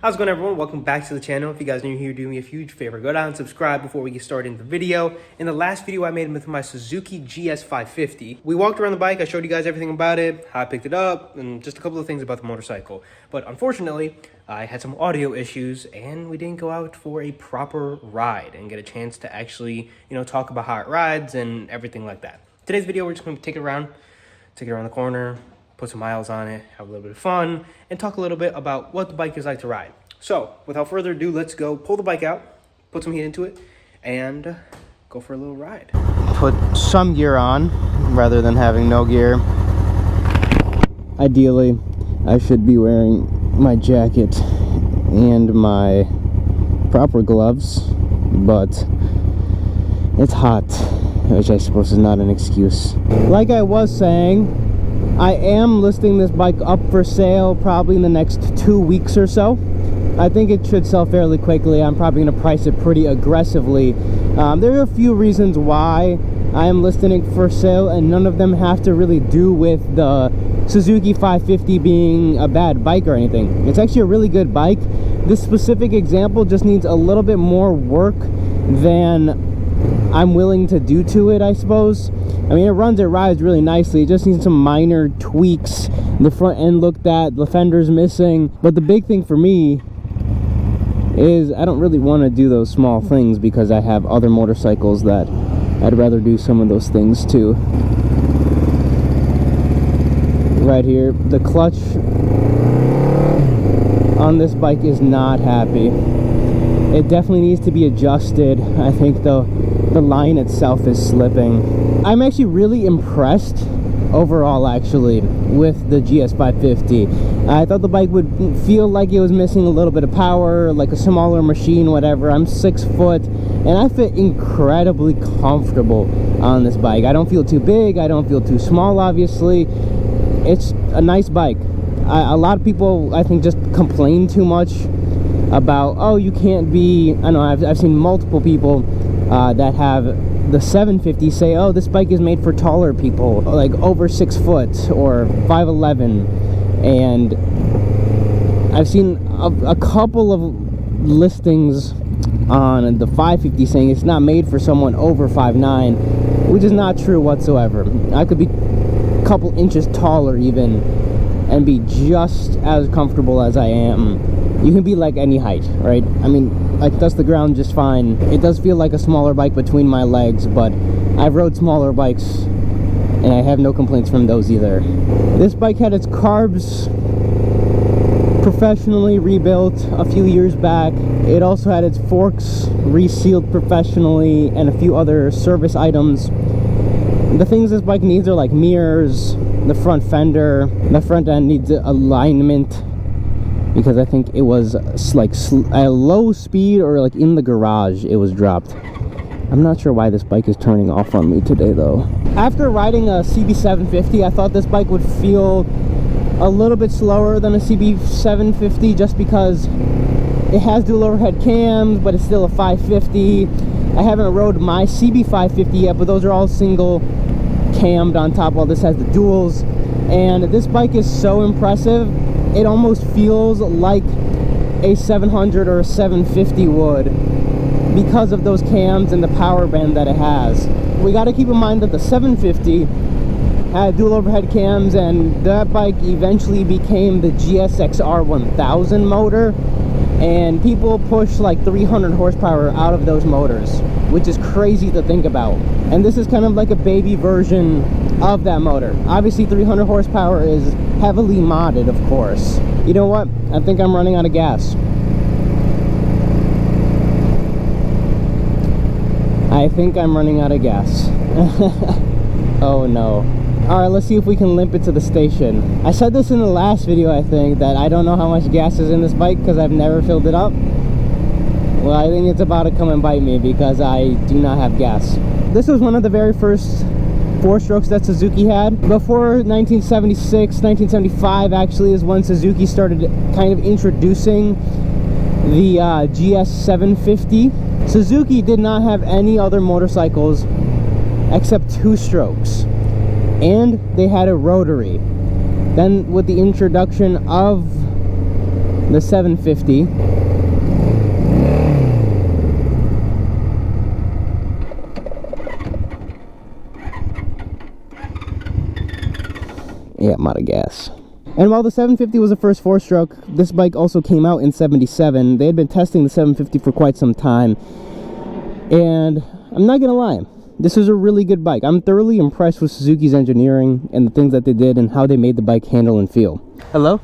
How's it going, everyone? Welcome back to the channel. If you guys are new here, do me a huge favor. Go down and subscribe before we get started in the video. In the last video I made with my Suzuki GS550, we walked around the bike. I showed you guys everything about it, how I picked it up, and just a couple of things about the motorcycle. But unfortunately, I had some audio issues and we didn't go out for a proper ride and get a chance to actually, talk about how it rides and everything like that. Today's video, we're just going to take it around the corner, put some miles on it, have a little bit of fun, and talk a little bit about what the bike is like to ride. So, without further ado, let's go pull the bike out, put some heat into it, and go for a little ride. Put some gear on, rather than having no gear. Ideally, I should be wearing my jacket and my proper gloves, but it's hot, which I suppose is not an excuse. Like I was saying, I am listing this bike up for sale probably in the next 2 weeks or so. I think it should sell fairly quickly. I'm probably going to price it pretty aggressively. There are a few reasons why I am listing it for sale, and none of them have to really do with the Suzuki 550 being a bad bike or anything. It's actually a really good bike. This specific example just needs a little bit more work than I'm willing to do to it, I suppose. I mean, it rides really nicely. It just needs some minor tweaks. The front end looked at, the fender's missing. But the big thing for me is I don't really want to do those small things because I have other motorcycles that I'd rather do some of those things too. Right here, the clutch on this bike is not happy. It definitely needs to be adjusted. I think the line itself is slipping. I'm actually really impressed overall, actually, with the GS550. I thought the bike would feel like it was missing a little bit of power, like a smaller machine, whatever. I'm 6 foot and I fit incredibly comfortable on this bike. I don't feel too big, I don't feel too small, obviously. It's a nice bike. A lot of people, I think, just complain too much about, oh, you can't be, I know I've seen multiple people that have the 750 say, oh, this bike is made for taller people, like over 6 foot or 5'11", and I've seen a couple of listings on the 550 saying it's not made for someone over 5'9", which is not true whatsoever. I could be a couple inches taller even and be just as comfortable as I am. You can be like any height, right? I mean, I touch the ground just fine. It does feel like a smaller bike between my legs, but I've rode smaller bikes and I have no complaints from those either. This bike had its carbs professionally rebuilt a few years back. It also had its forks resealed professionally and a few other service items. The things this bike needs are like mirrors, the front fender, the front end needs alignment, because I think it was like a low speed or like in the garage it was dropped. I'm not sure why this bike is turning off on me today though. After riding a CB750, I thought this bike would feel a little bit slower than a CB750 just because it has dual overhead cams, but it's still a 550. I haven't rode my CB550 yet, but those are all single cammed on top, while this has the duals. And this bike is so impressive, it almost feels like a 700 or a 750 would because of those cams and the power band that it has. We got to keep in mind that the 750 had dual overhead cams, and that bike eventually became the GSXR 1000 motor, and people push like 300 horsepower out of those motors, which is crazy to think about. And this is kind of like a baby version of that motor. Obviously 300 horsepower is heavily modded, of course. You know what? I think I'm running out of gas. I think I'm running out of gas. Oh no. Alright, let's see if we can limp it to the station. I said this in the last video, I think, that I don't know how much gas is in this bike because I've never filled it up. Well, I think it's about to come and bite me because I do not have gas. This was one of the very first 4-strokes that Suzuki had. Before 1976, 1975 actually is when Suzuki started kind of introducing the GS750. Suzuki did not have any other motorcycles except 2-strokes. And they had a rotary. Then with the introduction of the 750. Yeah, I'm out of gas. And while the 750 was the first 4-stroke, this bike also came out in 77. They had been testing the 750 for quite some time. And I'm not gonna lie, this is a really good bike. I'm thoroughly impressed with Suzuki's engineering and the things that they did and how they made the bike handle and feel. Hello?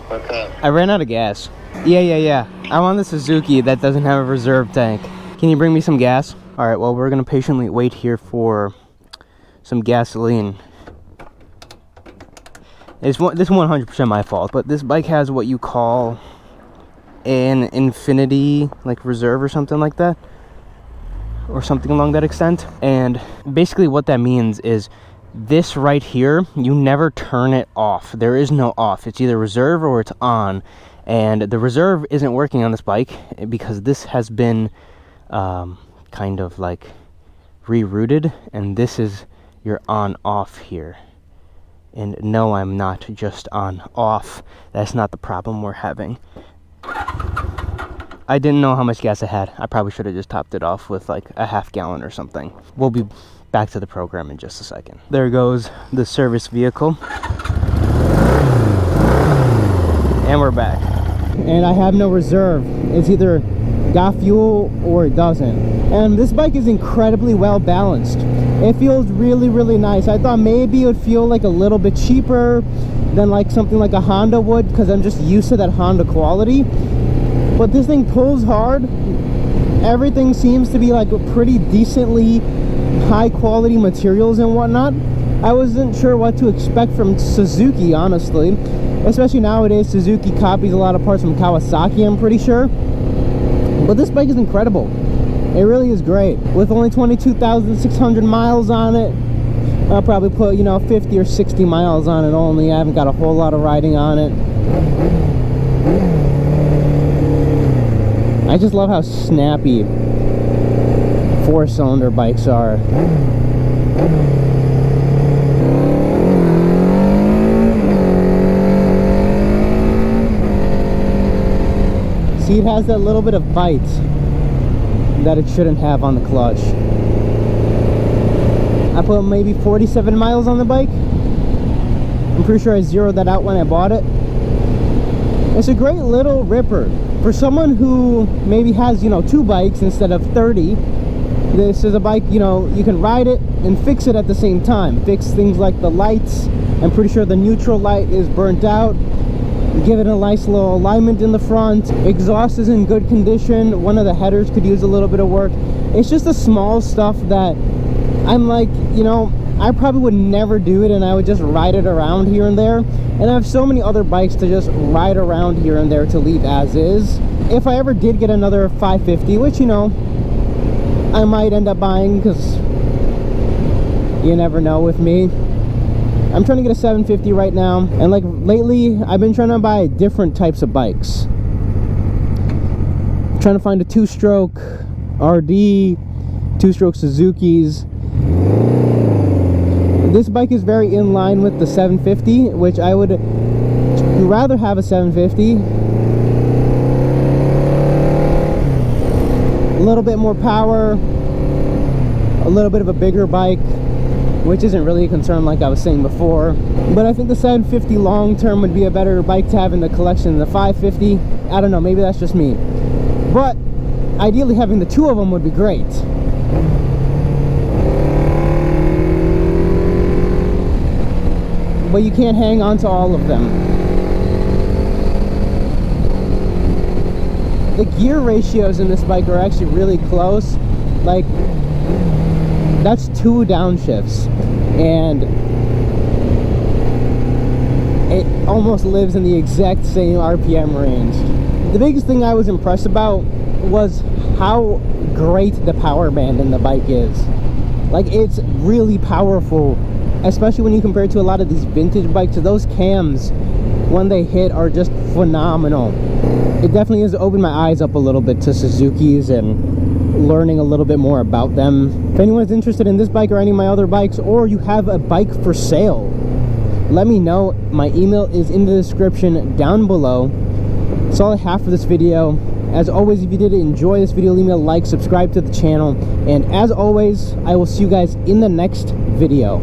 What's up? I ran out of gas. Yeah. I'm on the Suzuki that doesn't have a reserve tank. Can you bring me some gas? Alright, well, we're gonna patiently wait here for some gasoline. This is 100% my fault, but this bike has what you call an infinity like reserve or something like that, or something along that extent. And basically what that means is this right here, you never turn it off. There is no off. It's either reserve or it's on. And the reserve isn't working on this bike because this has been kind of like rerouted, and this is your on off here. And no, I'm not just on off. That's not the problem we're having. I didn't know how much gas I had. I probably should have just topped it off with like a half gallon or something. We'll be back to the program in just a second. There goes the service vehicle. And we're back. And I have no reserve. It's either got fuel or it doesn't. And this bike is incredibly well balanced. It feels really nice. I thought maybe it would feel like a little bit cheaper than like something like a Honda would, because I'm just used to that Honda quality. But this thing pulls hard. Everything seems to be like pretty decently high quality materials and whatnot. I wasn't sure what to expect from Suzuki, honestly. Especially nowadays, Suzuki copies a lot of parts from Kawasaki, I'm pretty sure. But this bike is incredible. It really is great. With only 22,600 miles on it, I'll probably put, 50 or 60 miles on it only. I haven't got a whole lot of riding on it. I just love how snappy 4-cylinder bikes are. See, it has that little bit of bite that it shouldn't have on the clutch. I put maybe 47 miles on the bike. I'm pretty sure I zeroed that out when I bought it. It's a great little ripper. For someone who maybe has, 2 bikes instead of 30, this is a bike, you can ride it and fix it at the same time. Fix things like the lights. I'm pretty sure the neutral light is burnt out. Give it a nice little alignment in the front. Exhaust is in good condition. One of the headers could use a little bit of work. It's just the small stuff that I'm like, I probably would never do it, and I would just ride it around here and there. And I have so many other bikes to just ride around here and there to leave as is. If I ever did get another 550, which, I might end up buying, because you never know with me. I'm trying to get a 750 right now, and like lately I've been trying to buy different types of bikes. I'm trying to find a 2-stroke RD, 2-stroke Suzuki's. This bike is very in line with the 750, which I would rather have a 750. A little bit more power, a little bit of a bigger bike, which isn't really a concern like I was saying before. But I think the 750 long term would be a better bike to have in the collection than the 550. I don't know, maybe that's just me. But ideally having the 2 of them would be great. But you can't hang on to all of them. The gear ratios in this bike are actually really close. Like, that's 2 downshifts, and it almost lives in the exact same RPM range. The biggest thing I was impressed about was how great the power band in the bike is. Like, it's really powerful, especially when you compare it to a lot of these vintage bikes. Those cams, when they hit, are just phenomenal. It definitely has opened my eyes up a little bit to Suzuki's and learning a little bit more about them. If anyone's interested in this bike or any of my other bikes, or you have a bike for sale, let me know. My email is in the description down below. That's all I have for this video. As always, if you did enjoy this video, leave me a like, subscribe to the channel, and as always, I will see you guys in the next video.